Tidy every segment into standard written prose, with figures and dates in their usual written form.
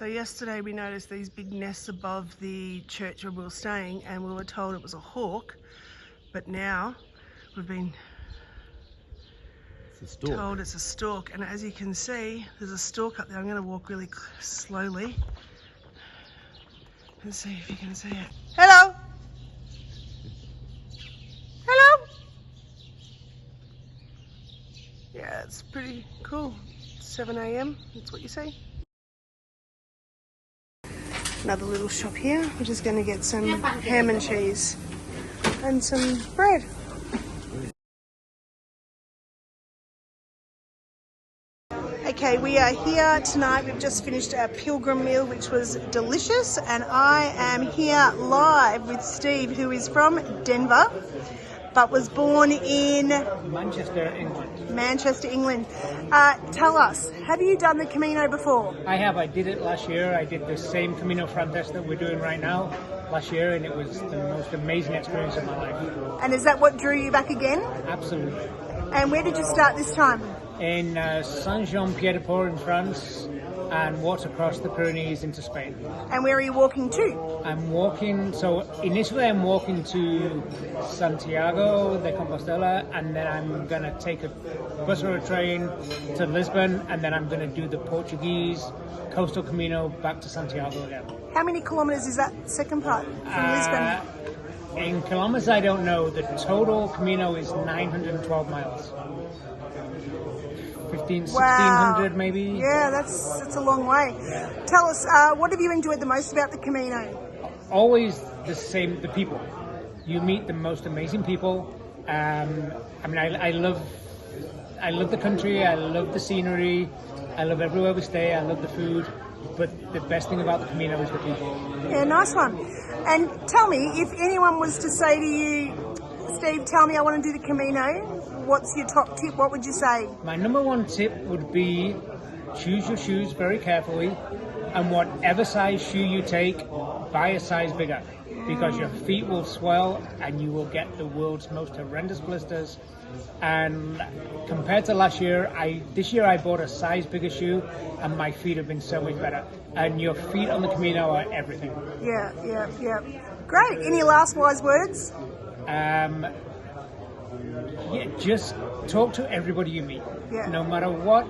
So yesterday we noticed these big nests above the church where we were staying, and we were told it was a hawk, but now we've been told it's a stork. And as you can see, there's a stork up there. I'm going to walk really slowly and see if you can see it. Hello! Hello! Yeah, it's pretty cool. 7 AM, that's what you see. Another little shop here. We're just going to get some ham and cheese and some bread. Okay, we are here tonight. We've just finished our pilgrim meal, which was delicious, and I am here live with Steve, who is from Denver, but was born in Manchester, England. Tell us, have you done the Camino before? I have. I did it last year. I did the same Camino Francés that we're doing right now last year, and it was the most amazing experience of my life. And is that what drew you back again? Absolutely. And where did you start this time? In Saint-Jean-Pied-de-Port in France, and walked across the Pyrenees into Spain. And where are you walking to? I'm walking, so initially I'm walking to Santiago de Compostela, and then I'm going to take a bus or a train to Lisbon, and then I'm going to do the Portuguese coastal Camino back to Santiago again. How many kilometres is that second part from Lisbon? In kilometres I don't know. The total Camino is 912 miles. 1,600 maybe. Yeah, that's a long way. Yeah. Tell us, what have you enjoyed the most about the Camino? Always the same, the people. You meet the most amazing people. I love the country, I love the scenery, I love everywhere we stay, I love the food, but the best thing about the Camino is the people. Yeah, nice one. And tell me, if anyone was to say to you, Steve, tell me I want to do the Camino, what's your top tip? What would you say? My number one tip would be choose your shoes very carefully, and whatever size shoe you take, buy a size bigger, because your feet will swell and you will get the world's most horrendous blisters. And compared to last year, this year I bought a size bigger shoe, and my feet have been so much better. And your feet on the Camino are everything. Yeah. Great. Any last wise words? Just talk to everybody you meet. Yeah. No matter what.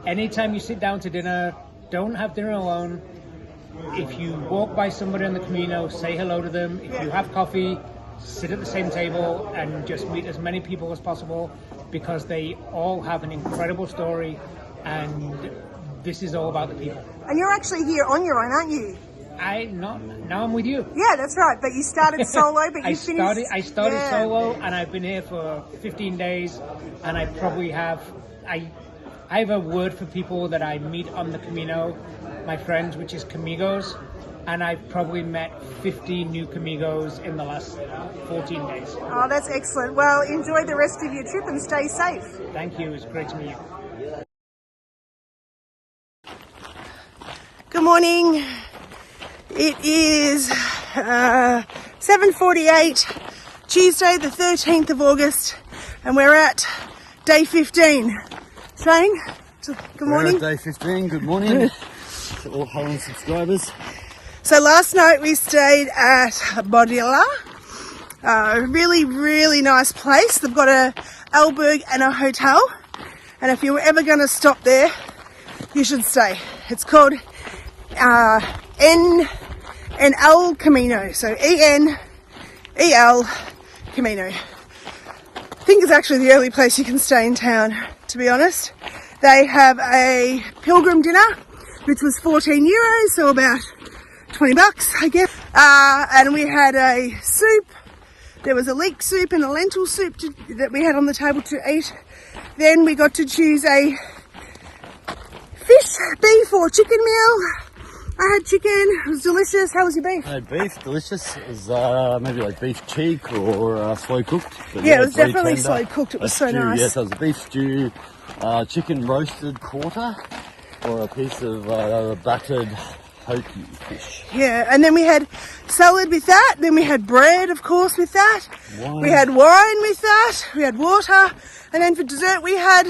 Anytime you sit down to dinner, don't have dinner alone. If you walk by somebody on the Camino, say hello to them. If you have coffee, sit at the same table and just meet as many people as possible, because they all have an incredible story, and this is all about the people. And you're actually here on your own, aren't you? Now I'm with you. Yeah, that's right. But you started solo, but you finished. I started solo, and I've been here for 15 days, and I probably have. I have a word for people that I meet on the Camino, my friends, which is Camigos, and I've probably met 50 new Camigos in the last 14 days. Oh, that's excellent. Well, enjoy the rest of your trip and stay safe. Thank you. It's great to meet you. Good morning. It is 7:48, Tuesday the 13th of August, and we're at day 15. Shane, good morning. We're at day 15, good morning to all Holland subscribers. So last night we stayed at Boadilla, a really, really nice place. They've got a albergue and a hotel, and if you're ever going to stop there, you should stay. It's called El Camino, so E-N-E-L Camino. I think it's actually the only place you can stay in town, to be honest. They have a pilgrim dinner, which was 14 euros, so about 20 bucks, I guess. And we had a soup. There was a leek soup and a lentil soup that we had on the table to eat. Then we got to choose a fish, beef or chicken meal. I had chicken, it was delicious. How was your beef? I had beef, delicious. It was maybe like beef cheek or slow cooked. Yeah, it was definitely slow cooked. It was so nice. Yes, it was a beef stew, chicken roasted quarter, or a piece of battered hoki fish. Yeah, and then we had salad with that. Then we had bread, of course, with that. Wine. We had wine with that. We had water. And then for dessert we had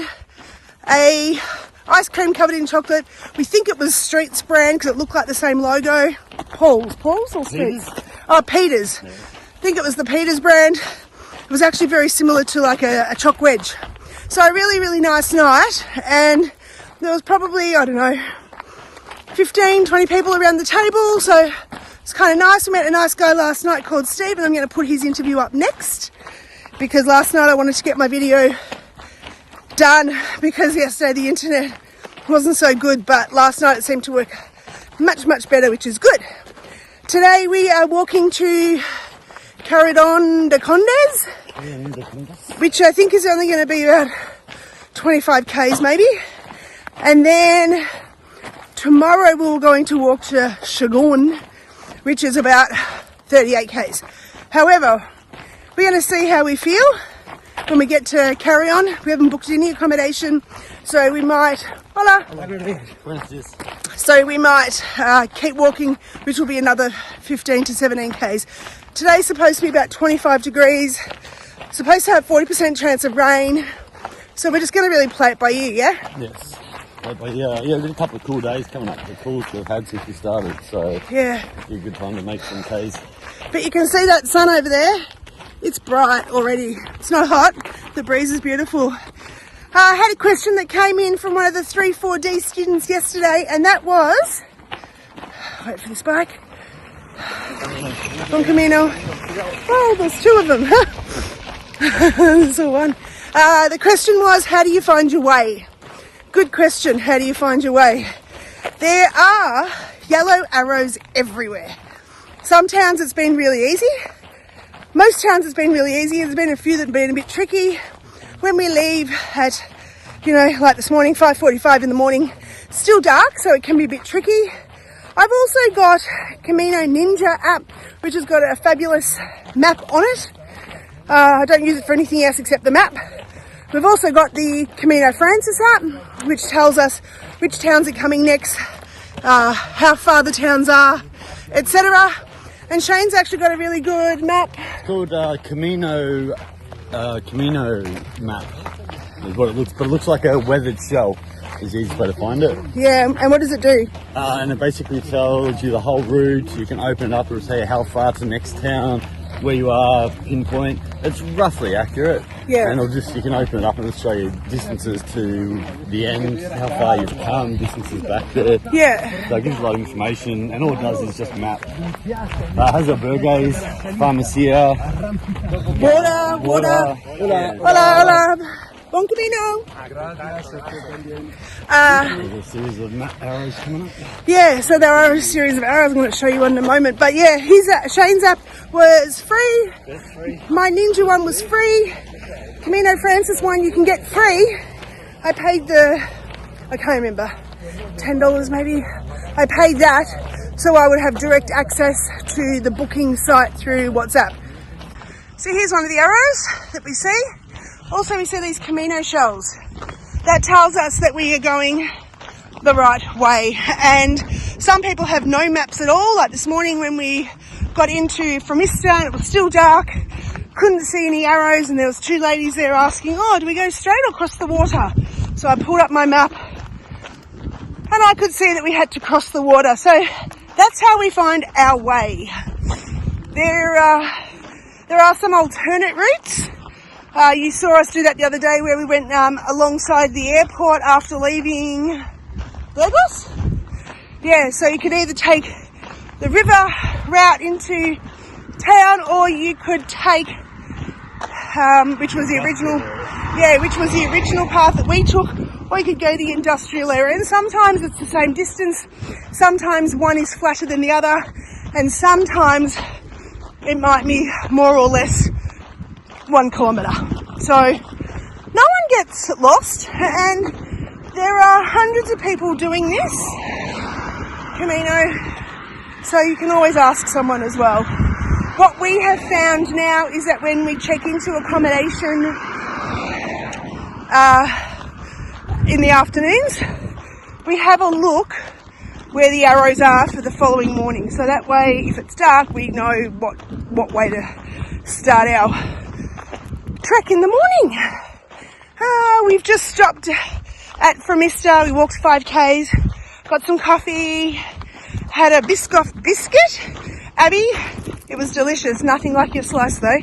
a Ice cream covered in chocolate. We think it was Street's brand because it looked like the same logo. Paul's or Street's? Oh, Peter's. Yeah. I think it was the Peter's brand. It was actually very similar to like a choc wedge. So a really, really nice night. And there was probably, I don't know, 15, 20 people around the table. So it's kind of nice. We met a nice guy last night called Steve, and I'm going to put his interview up next because last night I wanted to get my video done because yesterday the internet wasn't so good, but last night it seemed to work much, much better, which is good. Today we are walking to Corridon de Condes, which I think is only going to be about 25 k's maybe. And then tomorrow we're going to walk to Chagon, which is about 38 k's. However, we're going to see how we feel when we get to Carry-On. We haven't booked any accommodation, so we might, keep walking, which will be another 15 to 17 k's. Today's supposed to be about 25 degrees, supposed to have 40% chance of rain, so we're just going to really play it by ear, yeah? Yes. But yeah, there's a couple of cool days coming up. The coolest we've had since we started, so yeah, it'll be a good time to make some K's. But you can see that sun over there. It's bright already. It's not hot. The breeze is beautiful. I had a question that came in from one of the 3-4D students yesterday, and that was, wait for this bike. On Camino. Oh, there's two of them. There's one. The question was, how do you find your way? Good question. How do you find your way? There are yellow arrows everywhere. Some towns it's been really easy. Most towns it's been really easy. There's been a few that have been a bit tricky. When we leave at, like this morning, 5:45 in the morning, still dark, so it can be a bit tricky. I've also got Camino Ninja app, which has got a fabulous map on it. I don't use it for anything else except the map. We've also got the Camino Francis app, which tells us which towns are coming next, how far the towns are, etc. And Shane's actually got a really good map. It's called Camino map is what it looks, but it looks like a weathered shell is the easiest way to find it. Yeah, and what does it do? And it basically tells you the whole route. You can open it up and say how far to the next town, where you are, pinpoint. It's roughly accurate. Yeah. And you can open it up and it'll show you distances to the end, how far you've come, distances back there. Yeah. So it gives a lot of information, and all it does is just map. Has a burgers, farmacia. Water. Hola. Bon Camino. There's a series of map arrows coming up. Yeah, so there are a series of arrows. I'm going to show you one in a moment. But yeah, Shane's app was free. That's free. My Ninja one was free. Camino Francis one you can get free. I paid I can't remember, $10 maybe. I paid that so I would have direct access to the booking site through WhatsApp. So here's one of the arrows that we see. Also we see these Camino shells. That tells us that we are going the right way. And some people have no maps at all. Like this morning when we got into Fromista and it was still dark, couldn't see any arrows, and there was two ladies there asking, do we go straight or cross the water? So I pulled up my map and I could see that we had to cross the water. So that's how we find our way. There are some alternate routes. You saw us do that the other day where we went alongside the airport after leaving Lagos. Yeah, so you could either take the river route into town, or you could take, which was the original path that we took, or you could go the industrial area. And sometimes it's the same distance, sometimes one is flatter than the other, and sometimes it might be more or less 1 kilometre. So no one gets lost, and there are hundreds of people doing this Camino, so you can always ask someone as well. What we have found now is that when we check into accommodation in the afternoons, we have a look where the arrows are for the following morning. So that way, if it's dark, we know what way to start our trek in the morning. We've just stopped at Fromista. We walked 5Ks, got some coffee, had a biscuit, Abby. It was delicious, nothing like your slice though.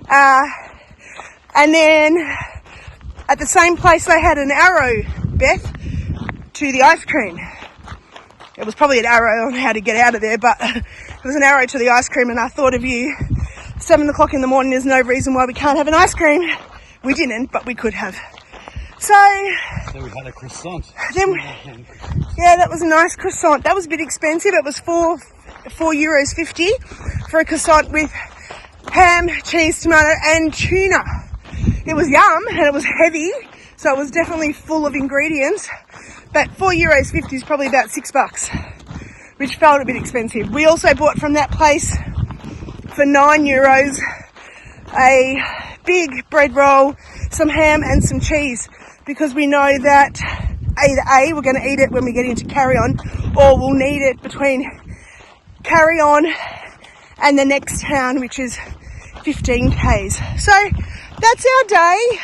And then at the same place they had an arrow, Beth, to the ice cream. It was probably an arrow on how to get out of there, but it was an arrow to the ice cream, and I thought of you. 7 o'clock in the morning, there's no reason why we can't have an ice cream. We didn't, but we could have. So we had a croissant. Yeah, that was a nice croissant. That was a bit expensive. It was €4.50 for a croissant with ham, cheese, tomato and tuna. It was yum and it was heavy, so it was definitely full of ingredients. But €4.50 is probably about $6, which felt a bit expensive. We also bought from that place for €9 a big bread roll, some ham and some cheese, because we know that either A, we're going to eat it when we get into carry-on, or we'll need it between carry-on and the next town, which is 15 Ks. So that's our day.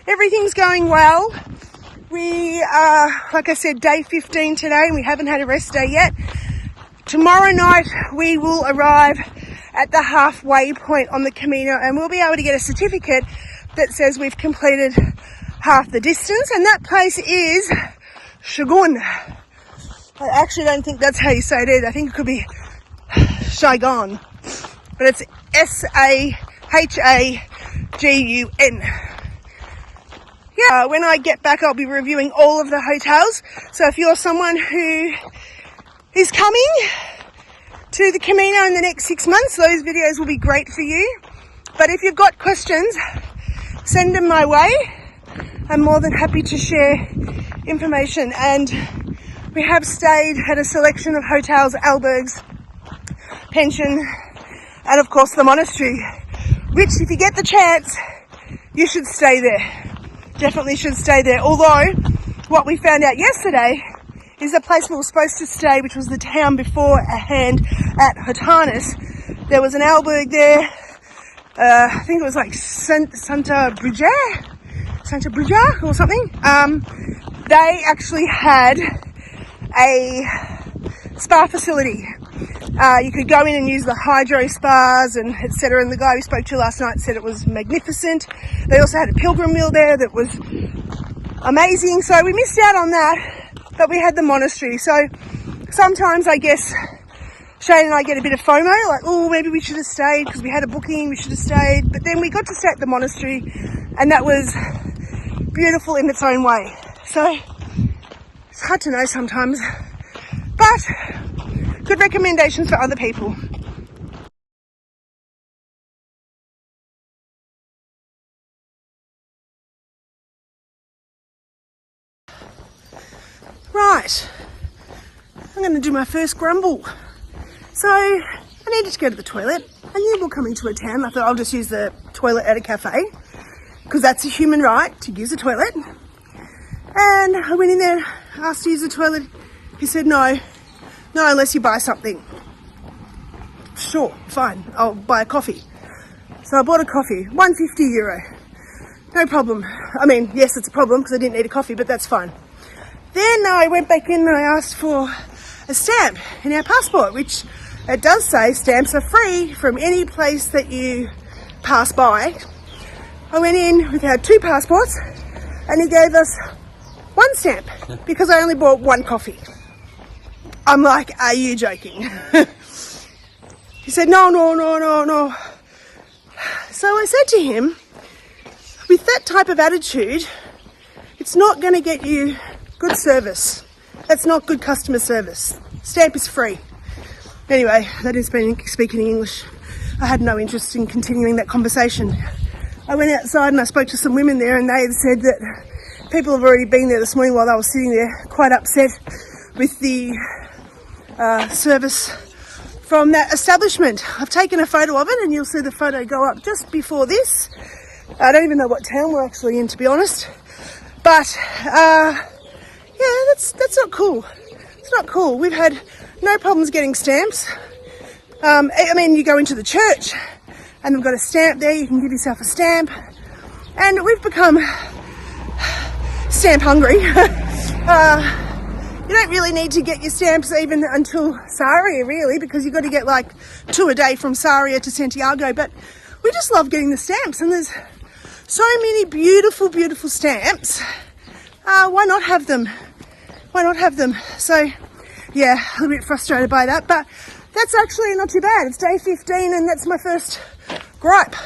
Everything's going well. We are, like I said, day 15 today, and we haven't had a rest day yet. Tomorrow night we will arrive at the halfway point on the Camino, and we'll be able to get a certificate that says we've completed half the distance, and that place is Shagun. I actually don't think that's how you say it either. I think it could be Shagun, but it's Sahagun. Yeah, when I get back, I'll be reviewing all of the hotels. So if you're someone who is coming to the Camino in the next 6 months, those videos will be great for you. But if you've got questions, send them my way. I'm more than happy to share information. And we have stayed at a selection of hotels, albergs, pension, and of course the monastery, which if you get the chance, you should stay there. Definitely should stay there. Although what we found out yesterday is the place we were supposed to stay, which was the town beforehand at Hotanis. There was an alberg there. I think it was like Santa Brigida or something. They actually had a spa facility. You could go in and use the hydro spas and etc. And the guy we spoke to last night said it was magnificent. They also had a pilgrim meal there that was amazing. So we missed out on that, but we had the monastery. So sometimes I guess Shane and I get a bit of FOMO, like, oh, maybe we should have stayed because we had a booking, we should have stayed. But then we got to stay at the monastery, and that was beautiful in its own way. So it's hard to know sometimes, but good recommendations for other people. Right, I'm going to do my first grumble. So I needed to go to the toilet. I knew we were coming to a town. I thought I'll just use the toilet at a cafe because that's a human right to use a toilet. And I went in there, asked to use the toilet. He said no, unless you buy something. Sure, fine, I'll buy a coffee. So I bought a coffee, €1.50. No problem. I mean, yes, it's a problem because I didn't need a coffee, but that's fine. Then I went back in and I asked for a stamp in our passport, which it does say stamps are free from any place that you pass by. I went in with our 2 passports and he gave us 1 stamp because I only bought 1 coffee. I'm like, are you joking? He said, no. So I said to him, with that type of attitude, it's not going to get you good service. That's not good customer service. Stamp is free. Anyway, that is speaking English. I had no interest in continuing that conversation. I went outside and I spoke to some women there, and they had said that people have already been there this morning while they were sitting there, quite upset with the service from that establishment. I've taken a photo of it and you'll see the photo go up just before this. I don't even know what town we're actually in, to be honest. But yeah, that's not cool. It's not cool. We've had no problems getting stamps. I mean, you go into the church and they've got a stamp there. You can give yourself a stamp. And we've become stamp hungry. You don't really need to get your stamps even until Saria, really, because you've got to get like 2 a day from Saria to Santiago. But we just love getting the stamps, and there's so many beautiful, beautiful stamps. Why not have them? Why not have them? So, yeah, a little bit frustrated by that, but that's actually not too bad. It's day 15, and that's my first gripe.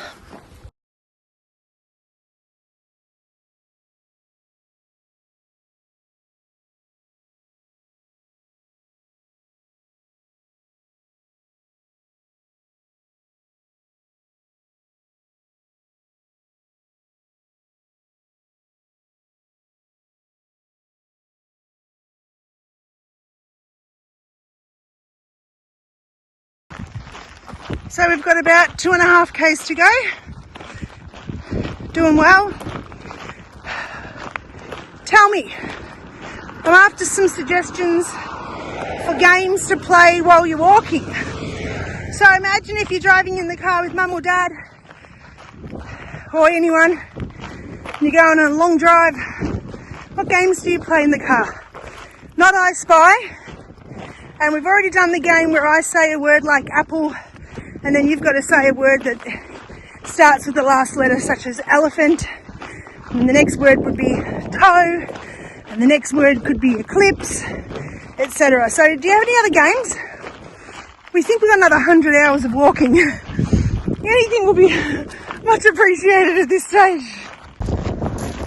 So we've got about 2.5 k's to go. Doing well. Tell me, I'm after some suggestions for games to play while you're walking. So imagine if you're driving in the car with mum or dad or anyone, and you go on a long drive. What games do you play in the car? Not I Spy. And we've already done the game where I say a word like apple, and then you've got to say a word that starts with the last letter, such as elephant, and the next word would be toe, and the next word could be eclipse, etc. So do you have any other games? We think we've got another 100 hours of walking. Anything will be much appreciated at this stage.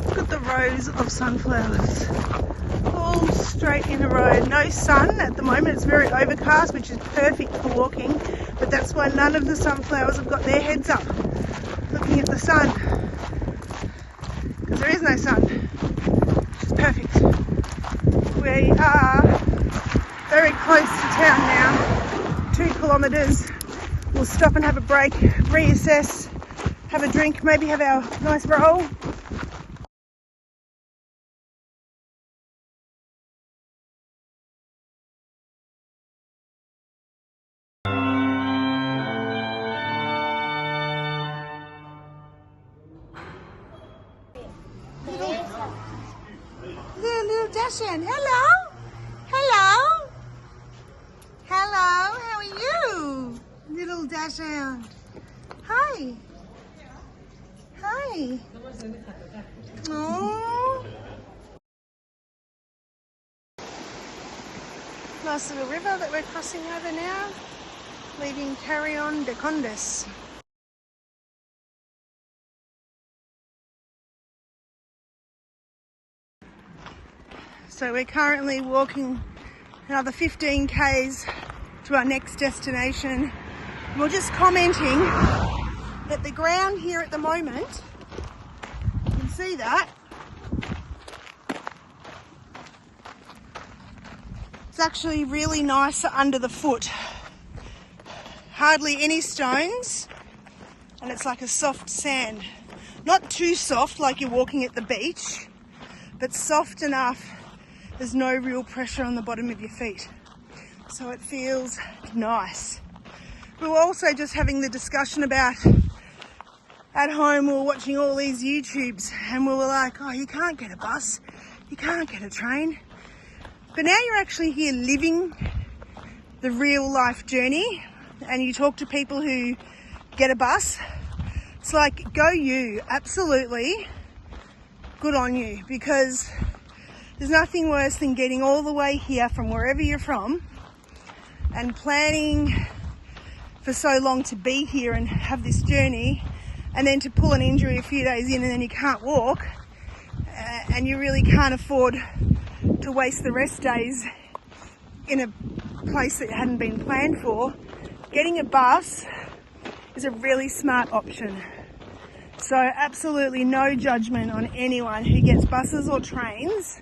Look at the rows of sunflowers, all straight in a row. No sun at the moment, it's very overcast, which is perfect for walking, but that's why none of the sunflowers have got their heads up looking at the sun, because there is no sun, which is perfect. We are very close to town now, 2 kilometres. We'll stop and have a break, reassess, have a drink, maybe have our nice roll. Little Dashan, hello, hello, hello, how are you, little Dashan? Hi, hi. Oh, nice little river that we're crossing over now, leaving Carrion de Condes. So we're currently walking another 15 k's to our next destination. And we're just commenting that the ground here at the moment, you can see that, it's actually really nice under the foot. Hardly any stones, and it's like a soft sand. Not too soft like you're walking at the beach, but soft enough there's no real pressure on the bottom of your feet. So it feels nice. We were also just having the discussion about, at home we were watching all these YouTubes, and we were like, oh, you can't get a bus, you can't get a train. But now you're actually here living the real life journey, and you talk to people who get a bus. It's like, go you, absolutely, good on you, because there's nothing worse than getting all the way here from wherever you're from and planning for so long to be here and have this journey, and then to pull an injury a few days in and then you can't walk, and you really can't afford to waste the rest days in a place that hadn't been planned for. Getting a bus is a really smart option. So absolutely no judgment on anyone who gets buses or trains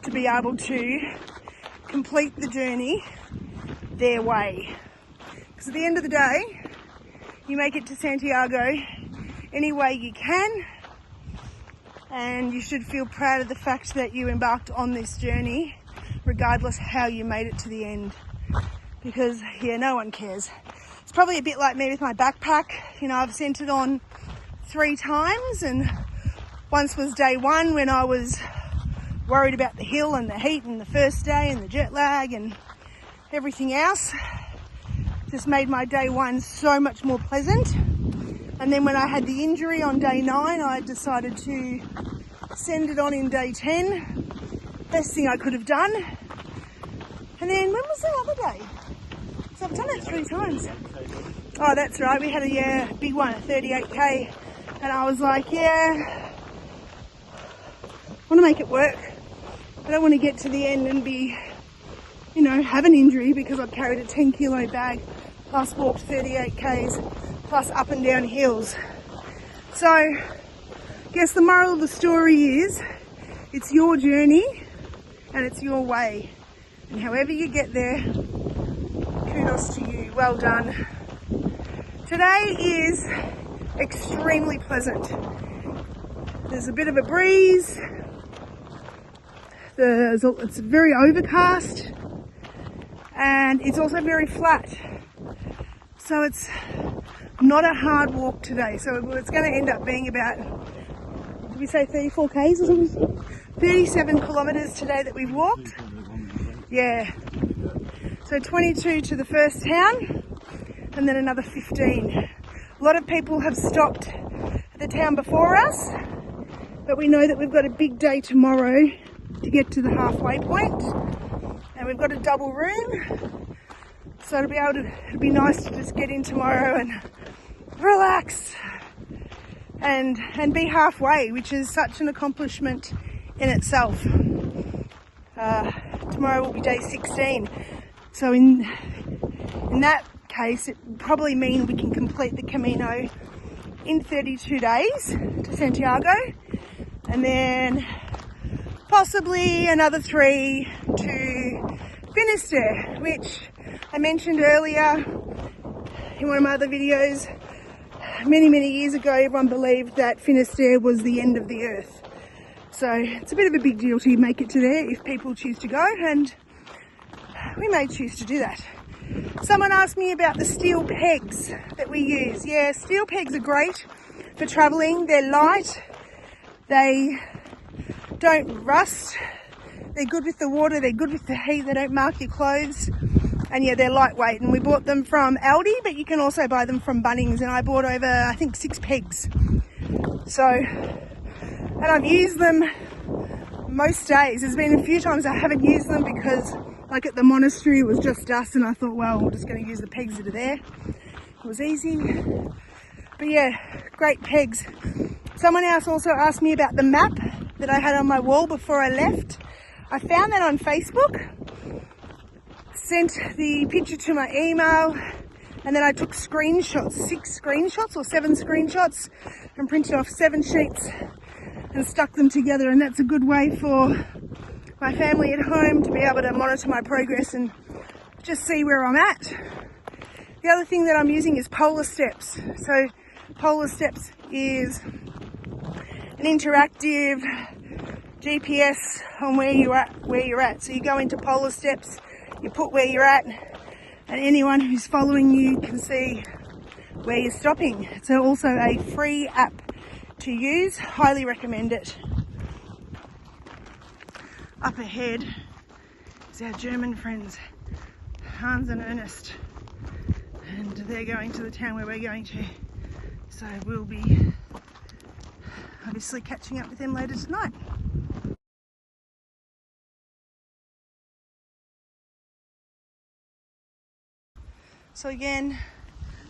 to be able to complete the journey their way. Because at the end of the day, you make it to Santiago any way you can, and you should feel proud of the fact that you embarked on this journey, regardless how you made it to the end. Because, yeah, no one cares. It's probably a bit like me with my backpack. You know, I've sent it on 3 times, and once was day 1 when I was worried about the hill and the heat and the first day and the jet lag and everything else. Just made my day 1 so much more pleasant. And then when I had the injury on day 9, I decided to send it on in day 10. Best thing I could have done. And then when was the other day? So I've done it 3 times. Oh, that's right. We had a big one at 38k. And I was like, yeah, I want to make it work. I don't want to get to the end and be, you know, have an injury because I've carried a 10 kilo bag, plus walked 38k's, plus up and down hills. So, I guess the moral of the story is, it's your journey and it's your way. And however you get there, kudos to you, well done. Today is extremely pleasant. There's a bit of a breeze. It's very overcast and it's also very flat. So it's not a hard walk today. So it's going to end up being about, did we say 34 k's or something? 37 kilometres today that we've walked. Yeah. So 22 to the first town and then another 15. A lot of people have stopped at the town before us, but we know that we've got a big day tomorrow to get to the halfway point, and we've got a double room, so it'll be nice to just get in tomorrow and relax and be halfway, which is such an accomplishment in itself. Tomorrow will be day 16, so in that case it will probably mean we can complete the Camino in 32 days to Santiago, and then possibly another 3 to Finisterre, which I mentioned earlier in one of my other videos. Many years ago, everyone believed that Finisterre was the end of the earth. So it's a bit of a big deal to make it to there if people choose to go, and we may choose to do that. Someone asked me about the steel pegs that we use. Yeah, steel pegs are great for traveling. They're light. They don't rust. They're good with the water. They're good with the heat. They don't mark your clothes. And yeah, they're lightweight. And we bought them from Aldi, but you can also buy them from Bunnings. And I bought over, I think, 6 pegs. So, and I've used them most days. There's been a few times I haven't used them because, like at the monastery, it was just us. And I thought, well, we're just going to use the pegs that are there. It was easy. But yeah, great pegs. Someone else also asked me about the map that I had on my wall before I left. I found that on Facebook, sent the picture to my email, and then I took screenshots, 6 screenshots or 7 screenshots, and printed off 7 sheets and stuck them together. And that's a good way for my family at home to be able to monitor my progress and just see where I'm at. The other thing that I'm using is Polar Steps. So Polar Steps is an interactive GPS on where you're at. So you go into Polar Steps, you put where you're at, and anyone who's following you can see where you're stopping. It's also a free app to use. Highly recommend it. Up ahead is our German friends, Hans and Ernest, and they're going to the town where we're going to. So we'll be obviously catching up with them later tonight. So again,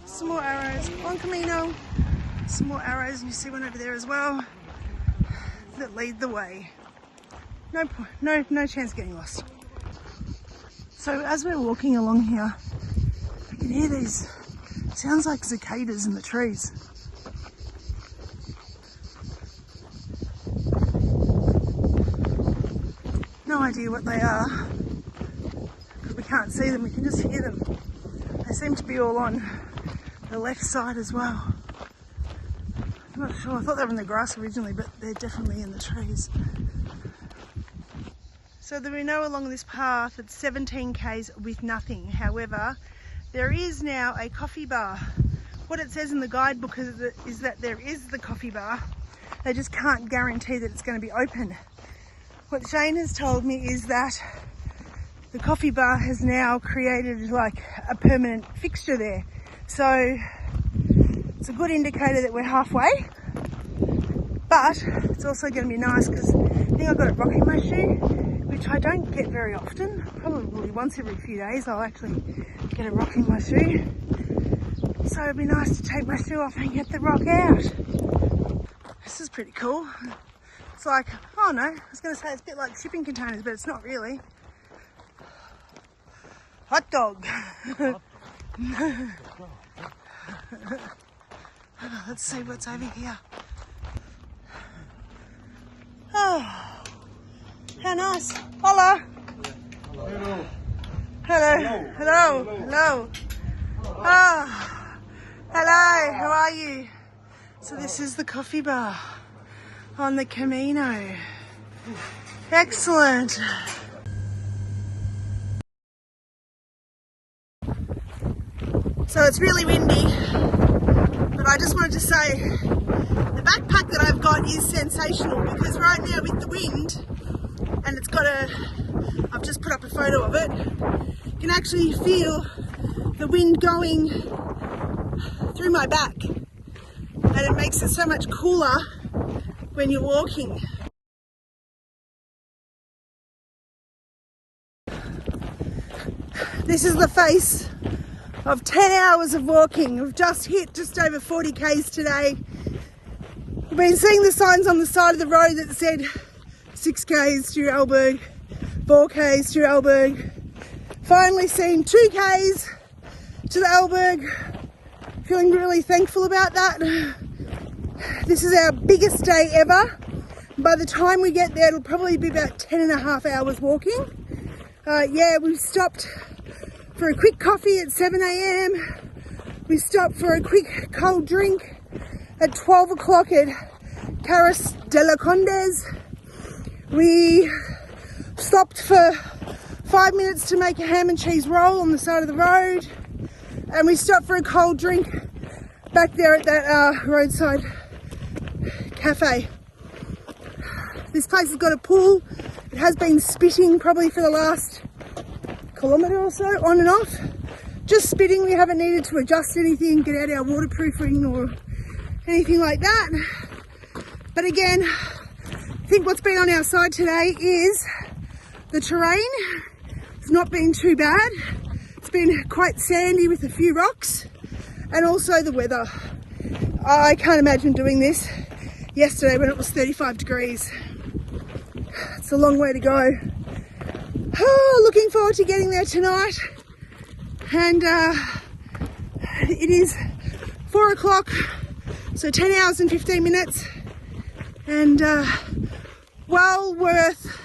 some more arrows on Camino, some more arrows, and you see one over there as well, that lead the way. No chance of getting lost. So as we're walking along here, I can hear these, sounds like cicadas in the trees. No idea what they are, because we can't see them, we can just hear them. They seem to be all on the left side as well. I'm not sure, I thought they were in the grass originally, but they're definitely in the trees. So we know along this path it's 17 k's with nothing. However, there is now a coffee bar. What it says in the guidebook is that there is the coffee bar. They just can't guarantee that it's going to be open. what Shane has told me is that the coffee bar has now created like a permanent fixture there. So it's a good indicator that we're halfway, but it's also going to be nice because I think I've got a rock in my shoe, which I don't get very often. Probably once every few days I'll actually get a rock in my shoe. So it'd be nice to take my shoe off and get the rock out. This is pretty cool. It's like, oh no, I was going to say it's a bit like shipping containers, but it's not really. Hot dog. Let's see what's over here. Oh, how nice. Hola. Hello. Hello. Hello. Hello. Oh, hello. How are you? So this is the coffee bar on the Camino. Excellent. So it's really windy, but I just wanted to say the backpack that I've got is sensational because right now with the wind, and it's got I've just put up a photo of it, you can actually feel the wind going through my back, and it makes it so much cooler when you're walking. This is the face of 10 hours of walking. We've just hit just over 40 k's today. We've been seeing the signs on the side of the road that said 6 k's to Alberg, 4 k's to Alberg. Finally seen 2 k's to the Alberg. Feeling really thankful about that. This is our biggest day ever. By the time we get there, it'll probably be about 10.5 hours walking. Yeah, we stopped for a quick coffee at 7 a.m. We stopped for a quick cold drink at 12 o'clock at Carras de la Condes. We stopped for 5 minutes to make a ham and cheese roll on the side of the road. And we stopped for a cold drink back there at that roadside cafe. This place has got a pool. It has been spitting probably for the last kilometre or so, on and off. Just spitting. We haven't needed to adjust anything, get out our waterproofing or anything like that. But again, I think what's been on our side today is the terrain. It's not been too bad. It's been quite sandy with a few rocks, and also the weather. I can't imagine doing this yesterday when it was 35 degrees. It's a long way to go. Oh, looking forward to getting there tonight. And it is 4 o'clock, so 10 hours and 15 minutes. And well worth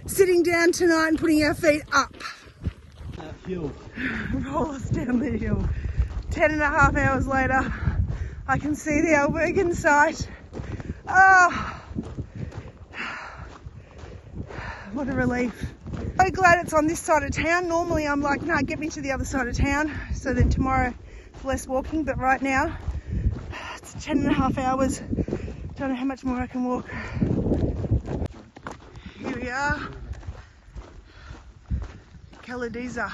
sitting down tonight and putting our feet up. Roll us down the hill. 10.5 hours later, I can see the Alberg in sight. Oh, what a relief. So glad it's on this side of town. Normally I'm like, no, get me to the other side of town, so then tomorrow it's less walking, but right now it's 10.5 hours. Don't know how much more I can walk. Here we are. Calzadilla.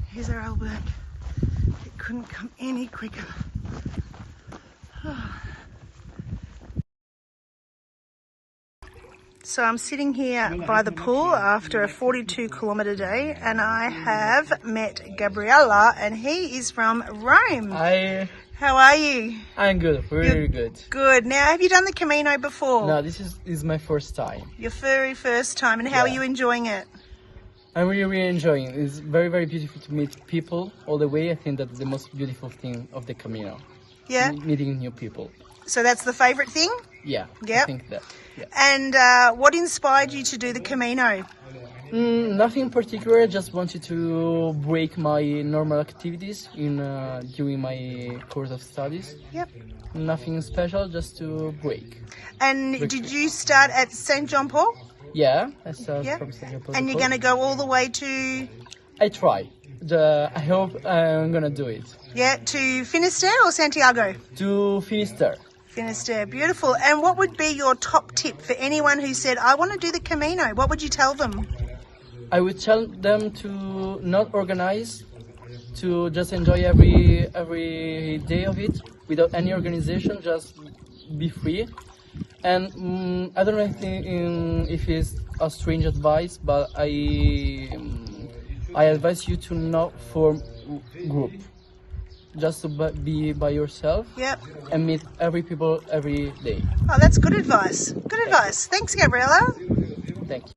Here's our Alberg. It couldn't come any quicker. So I'm sitting here by the pool after a 42-kilometre day, and I have met Gabriella, and he is from Rome. Hi. How are you? I'm good, very good. Good. Now, have you done the Camino before? No, this is my first time. Your very first time, and how are you enjoying it? I'm really enjoying it. It's very, very beautiful to meet people all the way. I think that's the most beautiful thing of the Camino. Yeah? Meeting new people. So that's the favourite thing? Yeah, Yep. I think that. Yeah. And what inspired you to do the Camino? Nothing particular, just wanted to break my normal activities during my course of studies. Yep. Nothing special, just to break. And did you start at St. John Paul? Yeah, I started from St. Paul. And you're going to go all the way to... I try. I hope I'm gonna do it. Yeah, to Finisterre or Santiago? To Finisterre. Finisterre, beautiful. And what would be your top tip for anyone who said, I want to do the Camino? What would you tell them? I would tell them to not organize, to just enjoy every day of it without any organization, just be free. And I don't know if it's a strange advice, but I advise you to not form group, just to be by yourself. Yep. And meet people every day. Oh, that's good advice. Good advice. Thanks, Gabriella. Thank you.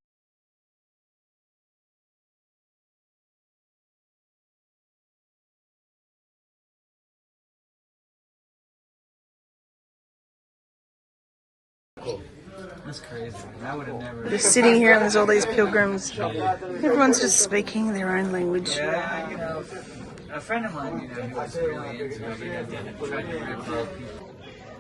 That's crazy. I would have never. Just sitting here and there's all these pilgrims. Everyone's just speaking their own language. Yeah, you know, a friend of mine, you know, he was really into it. He tried to rip off.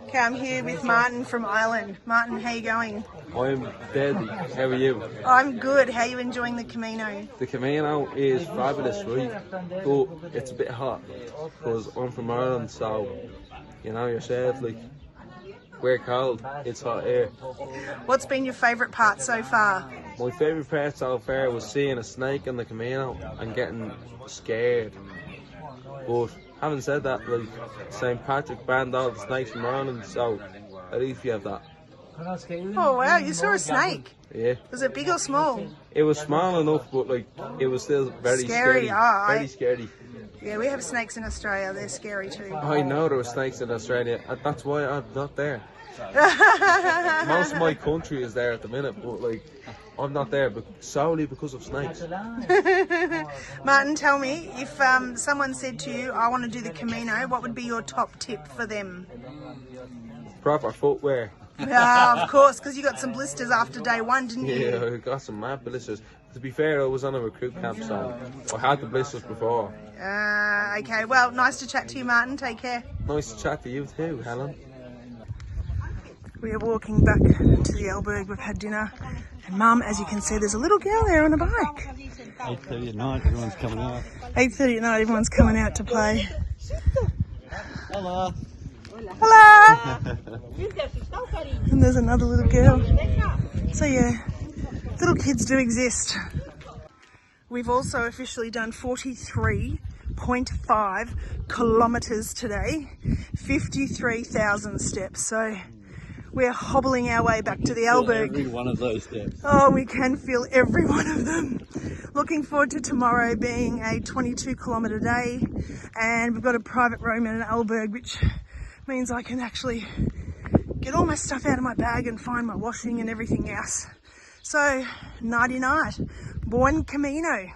Okay, I'm here with Martin from Ireland. Martin, how you going? I'm deadly. How are you? I'm good. How are you enjoying the Camino? The Camino is fabulous, right? But it's a bit hot because I'm from Ireland, so you know yourself, like we're cold, it's hot air. What's been your favourite part so far? My favourite part so far was seeing a snake on the Camino and getting scared. But having said that, like St. Patrick banned all the snakes from Ireland, so at least you have that. Oh wow, you saw a snake. Yeah. Was it big or small? It was small enough, but like it was still very Scary, scary. oh, Very scary. Yeah, we have snakes in Australia. They're scary too. I know there were snakes in Australia, and that's why I'm not there. Most of my country is there at the minute, but like I'm not there solely because of snakes. Martin, tell me, if someone said to you, I want to do the Camino, what would be your top tip for them? Proper footwear. Of course, because you got some blisters after day one, didn't you? Yeah, I got some mad blisters. To be fair, I was on a recruit camp, so I had the blisters before. Okay, well, nice to chat to you, Martin. Take care. Nice to chat to you too, Helen. We are walking back to the Alberg. We've had dinner. And Mum, as you can see, there's a little girl there on a bike. 8:30 at night, everyone's coming out. 8:30 at night, everyone's coming out to play. Hello. Hello! And there's another little girl. So yeah, little kids do exist. We've also officially done 43.5 kilometres today, 53,000 steps. So we're hobbling our way back to the Alberg. Every one of those steps. Oh, we can feel every one of them. Looking forward to tomorrow being a 22-kilometre day, and we've got a private room in an Alberg, which means I can actually get all my stuff out of my bag and find my washing and everything else. So, nighty night. Buen Camino.